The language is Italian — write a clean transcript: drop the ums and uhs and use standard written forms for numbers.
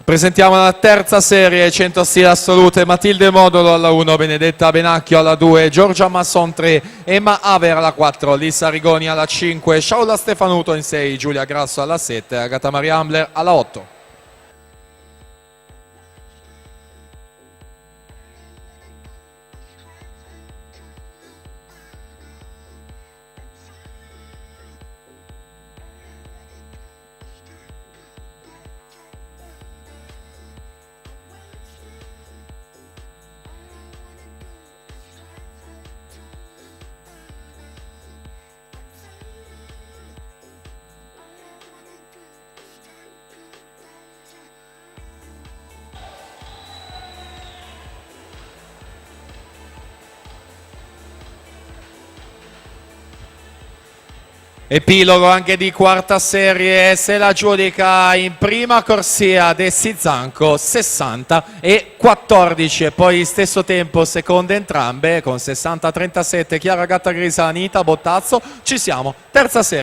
Presentiamo la terza serie, 100 stile assolute, Matilde Modolo alla 1, Benedetta Benacchio alla 2, Giorgia Masson 3, Emma Aver alla 4, Lisa Rigoni alla 5, Sciaula Stefanuto in 6, Giulia Grasso alla 7, Agata Maria Ambler alla 8. Epilogo anche di quarta serie, se la giudica in prima corsia Dessi Zanco 60 e 14 e poi stesso tempo seconde entrambe con 60-37 Chiara Gatta Grisa, Anita Bottazzo. Ci siamo, terza serie.